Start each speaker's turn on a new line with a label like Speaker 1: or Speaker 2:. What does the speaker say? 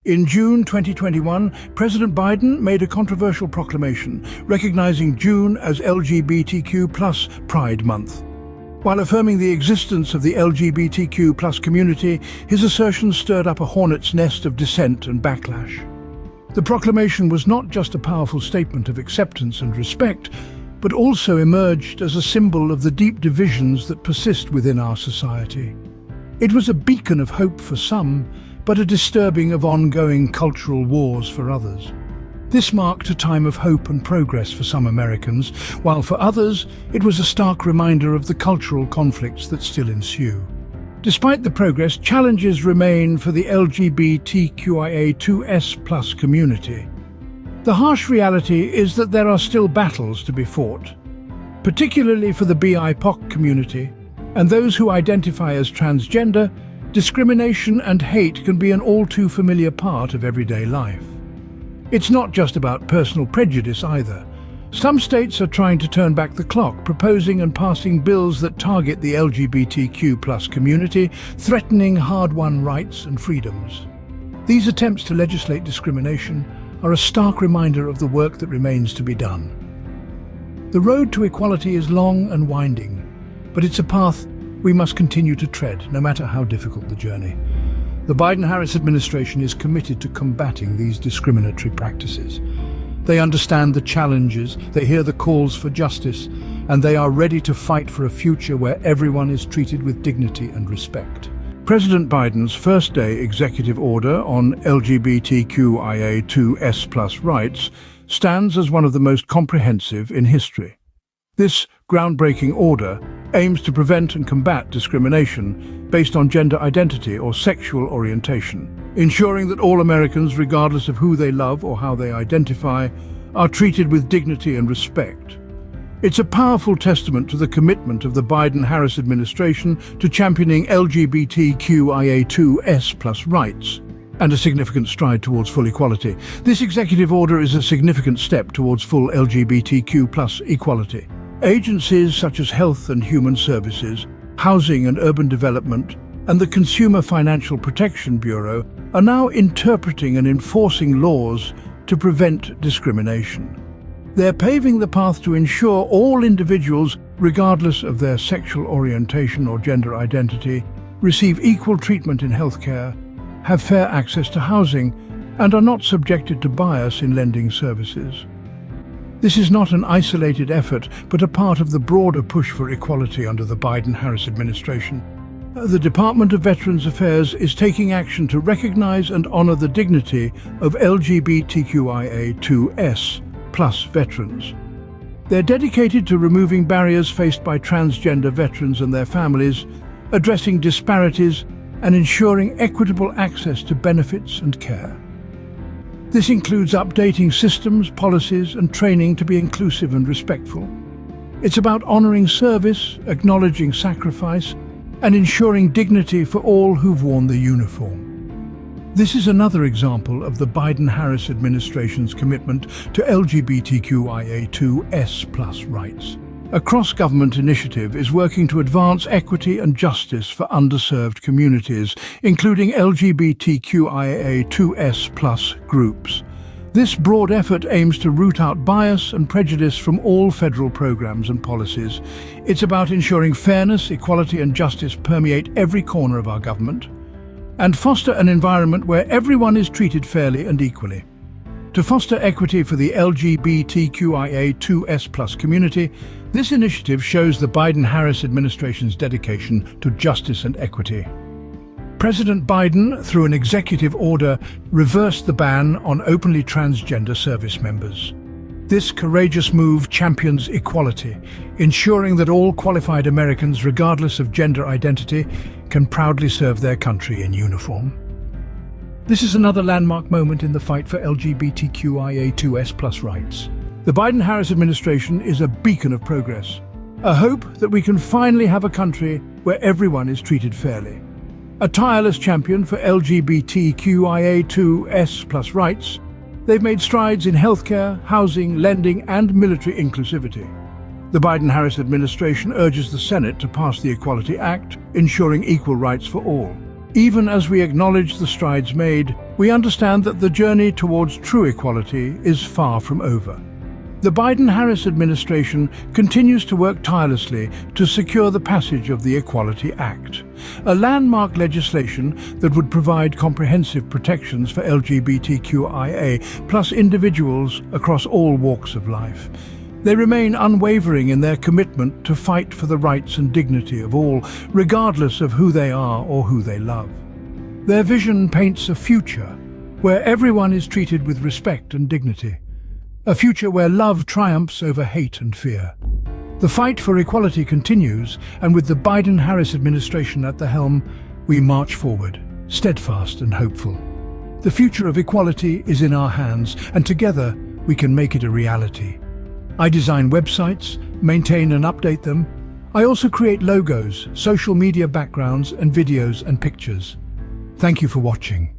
Speaker 1: In June 2021, President Biden made a controversial proclamation recognizing June as LGBTQ+ Pride Month. While affirming the existence of the LGBTQ+ community, his assertion stirred up a hornet's nest of dissent and backlash. The proclamation was not just a powerful statement of acceptance and respect, but also emerged as a symbol of the deep divisions that persist within our society. It was a beacon of hope for some, but a disturbing of ongoing cultural wars for others. This marked a time of hope and progress for some Americans, while for others, it was a stark reminder of the cultural conflicts that still ensue. Despite the progress, challenges remain for the LGBTQIA2S+ community. The harsh reality is that there are still battles to be fought, particularly for the BIPOC community and those who identify as transgender. Discrimination and hate can be an all too familiar part of everyday life. It's not just about personal prejudice either. Some states are trying to turn back the clock, proposing and passing bills that target the LGBTQ+ community, threatening hard-won rights and freedoms. These attempts to legislate discrimination are a stark reminder of the work that remains to be done. The road to equality is long and winding, but it's a path we must continue to tread, no matter how difficult the journey. The Biden-Harris administration is committed to combating these discriminatory practices. They understand the challenges, they hear the calls for justice, and they are ready to fight for a future where everyone is treated with dignity and respect. President Biden's first-day executive order on LGBTQIA2S+ rights stands as one of the most comprehensive in history. This groundbreaking order aims to prevent and combat discrimination based on gender identity or sexual orientation, ensuring that all Americans, regardless of who they love or how they identify, are treated with dignity and respect. It's a powerful testament to the commitment of the Biden-Harris administration to championing LGBTQIA2S+ rights, and a significant stride towards full equality. This executive order is a significant step towards full LGBTQ+ equality. Agencies such as Health and Human Services, Housing and Urban Development, and the Consumer Financial Protection Bureau are now interpreting and enforcing laws to prevent discrimination. They're paving the path to ensure all individuals, regardless of their sexual orientation or gender identity, receive equal treatment in healthcare, have fair access to housing, and are not subjected to bias in lending services. This is not an isolated effort, but a part of the broader push for equality under the Biden-Harris administration. The Department of Veterans Affairs is taking action to recognize and honor the dignity of LGBTQIA2S+ veterans. They're dedicated to removing barriers faced by transgender veterans and their families, addressing disparities, and ensuring equitable access to benefits and care. This includes updating systems, policies, and training to be inclusive and respectful. It's about honoring service, acknowledging sacrifice, and ensuring dignity for all who've worn the uniform. This is another example of the Biden-Harris administration's commitment to LGBTQIA2S+ rights. A cross-government initiative is working to advance equity and justice for underserved communities, including LGBTQIA2S+ groups. This broad effort aims to root out bias and prejudice from all federal programs and policies. It's about ensuring fairness, equality, and justice permeate every corner of our government, and foster an environment where everyone is treated fairly and equally. To foster equity for the LGBTQIA2S+ community, this initiative shows the Biden-Harris administration's dedication to justice and equity. President Biden, through an executive order, reversed the ban on openly transgender service members. This courageous move champions equality, ensuring that all qualified Americans, regardless of gender identity, can proudly serve their country in uniform. This is another landmark moment in the fight for LGBTQIA2S+ rights. The Biden-Harris administration is a beacon of progress, a hope that we can finally have a country where everyone is treated fairly. A tireless champion for LGBTQIA2S+ rights, they've made strides in healthcare, housing, lending, and military inclusivity. The Biden-Harris administration urges the Senate to pass the Equality Act, ensuring equal rights for all. Even as we acknowledge the strides made, we understand that the journey towards true equality is far from over. The Biden-Harris administration continues to work tirelessly to secure the passage of the Equality Act, a landmark legislation that would provide comprehensive protections for LGBTQIA+ individuals across all walks of life. They remain unwavering in their commitment to fight for the rights and dignity of all, regardless of who they are or who they love. Their vision paints a future where everyone is treated with respect and dignity. A future where love triumphs over hate and fear. The fight for equality continues, and with the Biden-Harris administration at the helm, we march forward, steadfast and hopeful. The future of equality is in our hands, and together we can make it a reality. I design websites, maintain and update them. I also create logos, social media backgrounds, and videos and pictures. Thank you for watching.